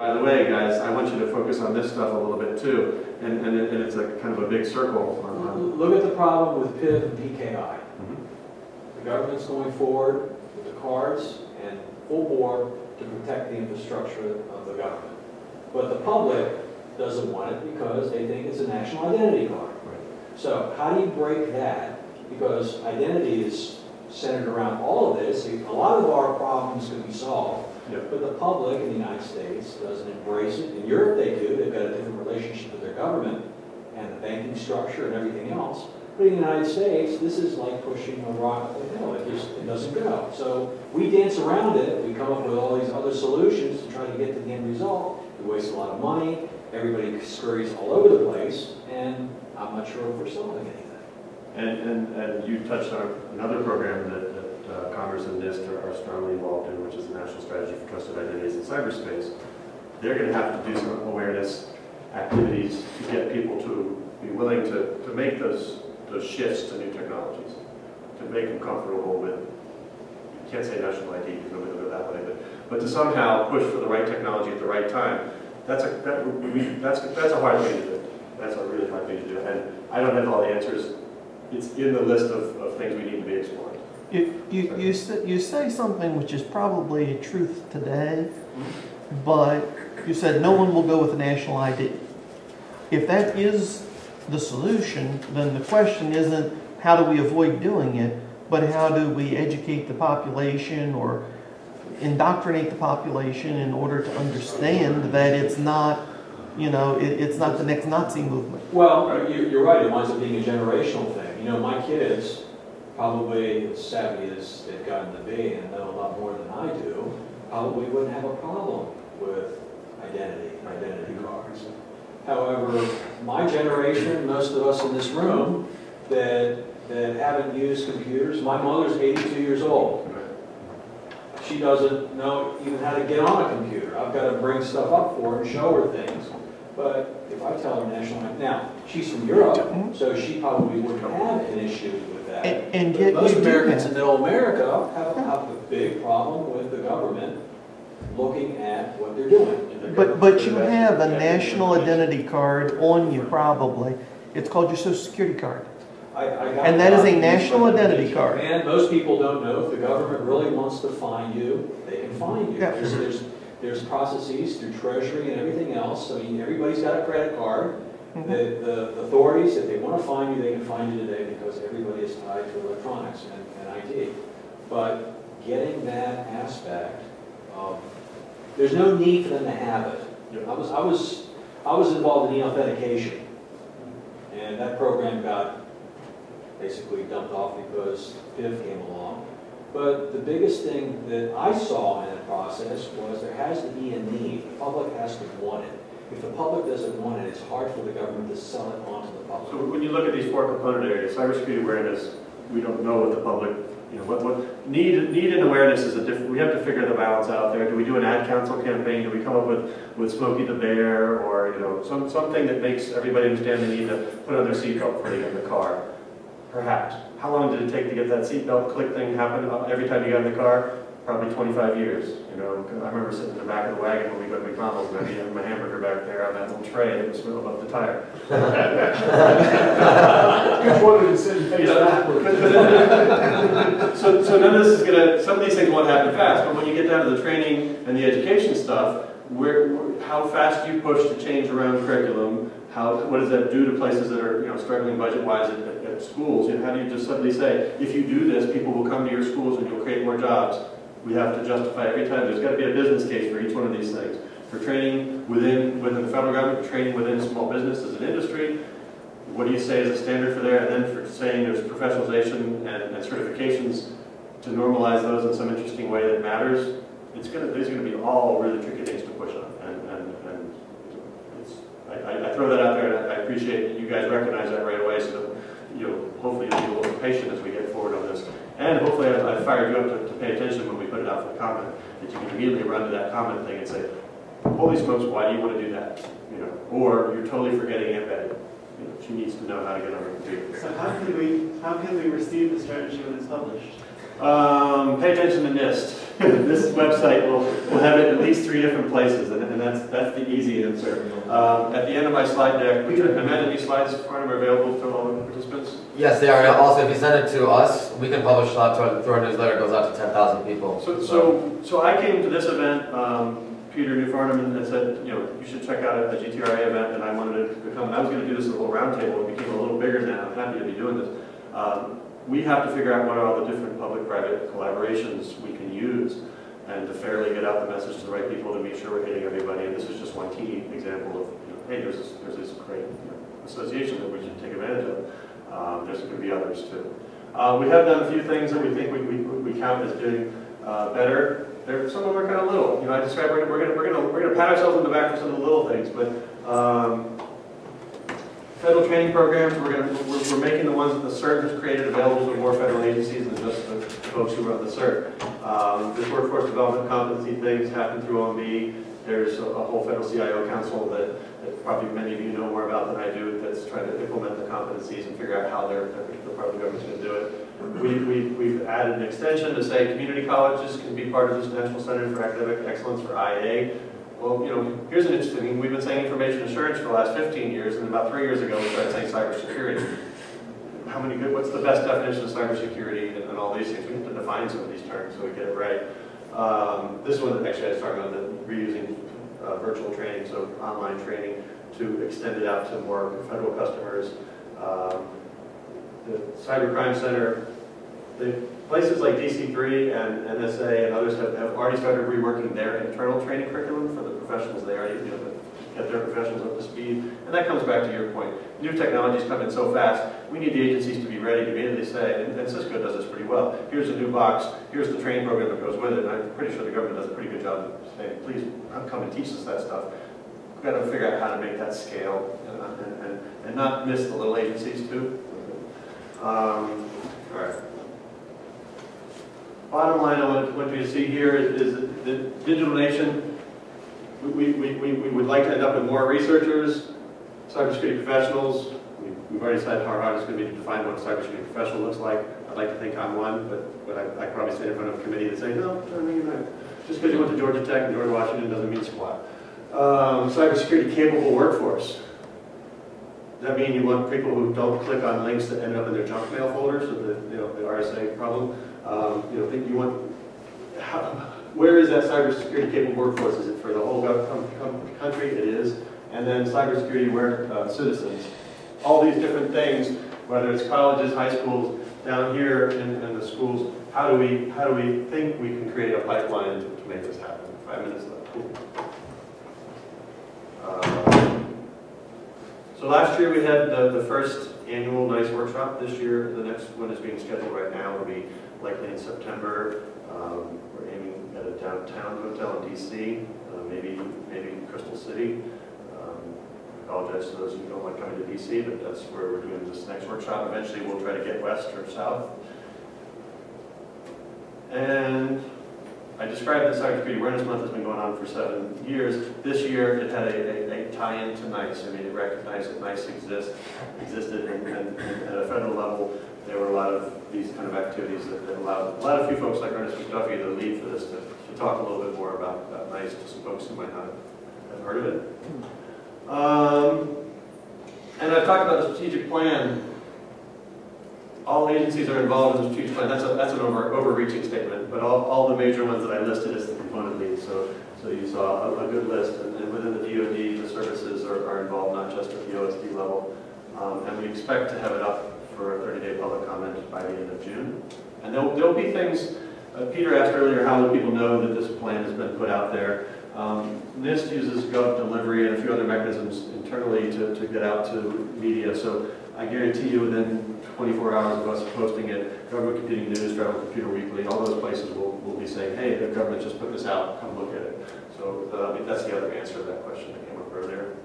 By the way, guys, I want you to focus on this stuff a little bit too, and it's a kind of a big circle. Look at the problem with PIV and PKI. The government's going forward with the cards and full bore to protect the infrastructure of the government. But the public doesn't want it because they think it's a national identity card. So how do you break that? Because identity is centered around all of this. A lot of our problems can be solved. But the public in the United States doesn't embrace it. In Europe they do. They've got a different relationship with their government and the banking structure and everything else. But in the United States, this is like pushing a rock up a hill. It doesn't go. So we dance around it. We come up with all these other solutions to try to get to the end result. We waste a lot of money. Everybody scurries all over the place. And I'm not sure if we're solving anything. And you touched on another program that Congress and NIST are strongly involved in, which is the National Strategy for Trusted Identities in Cyberspace. They're going to have to do some awareness activities to get people to be willing to make those shifts to new technologies, to make them comfortable with, you can't say national ID because nobody will go that way, but to somehow push for the right technology at the right time. That's a hard thing to do. That's a really hard thing to do. And I don't have all the answers. It's in the list of things we need to be exploring. You say something which is probably a truth today, but you said no one will go with a national ID. If that is the solution, then the question isn't how do we avoid doing it, but how do we educate the population or indoctrinate the population in order to understand that it's not, it's not the next Nazi movement. Well, you're right. It winds up being a generational thing. My kids, probably as savvy as they've gotten to be and know a lot more than I do, probably wouldn't have a problem with identity cards. However, my generation, most of us in this room that haven't used computers, my mother's 82 years old. She doesn't know even how to get on a computer. I've got to bring stuff up for her and show her things. But if I tell her national ID, now she's from Europe, so she probably wouldn't have an issue with that. And yet most Americans in Middle America have a big problem with the government looking at what they're doing. But you have a national identity card on you probably. It's called your Social Security card. And that is a national identity card. And most people don't know if the government really wants to find you, they can find you. Yeah. There's processes through Treasury and everything else. So everybody's got a credit card. The authorities, if they want to find you, they can find you today because everybody is tied to electronics and IT. But getting that aspect of, there's no need for them to have it. I was involved in e-authentication, and that program got basically dumped off because PIV came along. But the biggest thing that I saw in the process was there has to be a need. The public has to want it. If the public doesn't want it, it's hard for the government to sell it onto the public. So when you look at these four component areas, cybersecurity awareness, we don't know what the public, what need and awareness is a different. We have to figure the balance out there. Do we do an ad council campaign? Do we come up with Smokey the Bear, or something that makes everybody understand they need to put on their seatbelt before they get in the car? Perhaps. How long did it take to get that seatbelt click thing happen every time you got in the car? Probably 25 years. I remember sitting in the back of the wagon when we go to McDonald's, and I'd be having my hamburger back there on that little tray that was above the tire. Which one did it sit and face backwards? So none of this is going to, some of these things won't happen fast, but when you get down to the training and the education stuff, how fast do you push to change around curriculum? What does that do to places that are struggling budget-wise at schools? How do you just suddenly say, if you do this, people will come to your schools and you'll create more jobs? We have to justify every time. There's got to be a business case for each one of these things. For training within the federal government, for training within small business as an industry, what do you say is a standard for there? And then for saying there's professionalization and certifications to normalize those in some interesting way that matters, these are going to be all really tricky things to push on. I throw that out there, and I appreciate that you guys recognize that right away, so that hopefully you'll be a little patient as we get forward on this. And hopefully I fired you up to pay attention when we put it out for the comment, that you can immediately run to that comment thing and say, holy smokes, why do you want to do that? Or you're totally forgetting Aunt Betty. She needs to know how to get on her computer. So how can we receive the strategy when it's published? Pay attention to NIST. this website will have it at least 3 different places, and that's the easy answer. At the end of my slide deck, which I imagine these slides are available to all the participants. Yes, they are. Also, if you send it to us, we can publish it through our newsletter. It goes out to 10,000 people. So I came to this event. Peter Newfarnham had said, you know, you should check out a GTRA event, and I wanted to come. And I was going to do this as a little roundtable. It became a little bigger now. I'm happy to be doing this. We have to figure out what are all the different public-private collaborations we can use, and to fairly get out the message to the right people to make sure we're hitting everybody. And this is just one key example of, you know, hey, there's this great, you know, association that we should take advantage of. There's going to be others too. We have done a few things that we think we count as doing better. Some of them are kind of little. You know, I described we're gonna pat ourselves on the back for some of the little things, but federal training programs, we're making the ones that the CERT has created available to more federal agencies than just the folks who run the CERT. This workforce development competency things happen through OMB. There's a whole federal CIO council that probably many of you know more about than I do, that's trying to implement the competencies and figure out how their particular part of the government's going to do it. We've added an extension to say community colleges can be part of this National Center for Academic Excellence, for IA. Well, you know, here's an interesting thing. We've been saying information assurance for the last 15 years, and about 3 years ago we started saying cybersecurity. What's the best definition of cybersecurity and all these things? We have to define some of these terms so we get it right. This one, actually, I was talking about the reusing virtual training, so online training, to extend it out to more federal customers. The Cybercrime Center, the places like DC3 and NSA and others have already started reworking their internal training curriculum for the professionals they already, you know, get their professionals up to speed. And that comes back to your point. New technologies come in so fast, we need the agencies to be ready to immediately say, and Cisco does this pretty well, here's a new box, here's the training program that goes with it, and I'm pretty sure the government does a pretty good job of saying, please come and teach us that stuff. We've got to figure out how to make that scale and not miss the little agencies too. All right. Bottom line I want you to see here is the digital nation. We would like to end up with more researchers, cybersecurity professionals. We've already decided how hard it's going to be to define what a cybersecurity professional looks like. I'd like to think I'm one, but I probably stand in front of a committee that say, no, just because you went to Georgia Tech and George Washington doesn't mean squat. Cybersecurity capable workforce. Does that mean you want people who don't click on links that end up in their junk mail folders, so the RSA problem? You want, where is that cybersecurity capable workforce? Is it for the whole country? It is. And then cybersecurity aware citizens. All these different things, whether it's colleges, high schools, down here in the schools, how do we think we can create a pipeline to make this happen? 5 minutes left. Cool. So last year we had the first annual NIST workshop. This year, the next one is being scheduled right now. It'll be likely in September. We're aiming at a downtown hotel in DC, maybe Crystal City. I apologize to those who don't like coming to DC, but that's where we're doing this next workshop. Eventually we'll try to get west or south. And I described that Cybersecurity Awareness Month has been going on for 7 years. This year it had a tie-in to NIST. I mean, it recognized that NIST existed, and at a federal level, there were a lot of these kind of activities that allowed a lot of few folks like Ernest McDuffie, the lead for this, to talk a little bit more about NIST to some folks who might not have heard of it. And I've talked about the strategic plan. All agencies are involved in the strategic plan. That's an overreaching statement, but all the major ones that I listed as the component leads. So you saw a good list, and within the DoD, the services are involved, not just at the OSD level. And we expect to have it up for a 30-day public comment by the end of June. And there'll be things. Peter asked earlier, how will people know that this plan has been put out there? NIST uses Gov Delivery and a few other mechanisms internally to get out to media. So I guarantee you within 24 hours of us posting it, Government Computing News, Travel Computer Weekly, all those places will be saying, hey, the government just put this out, come look at it. So that's the other answer to that question that came up earlier.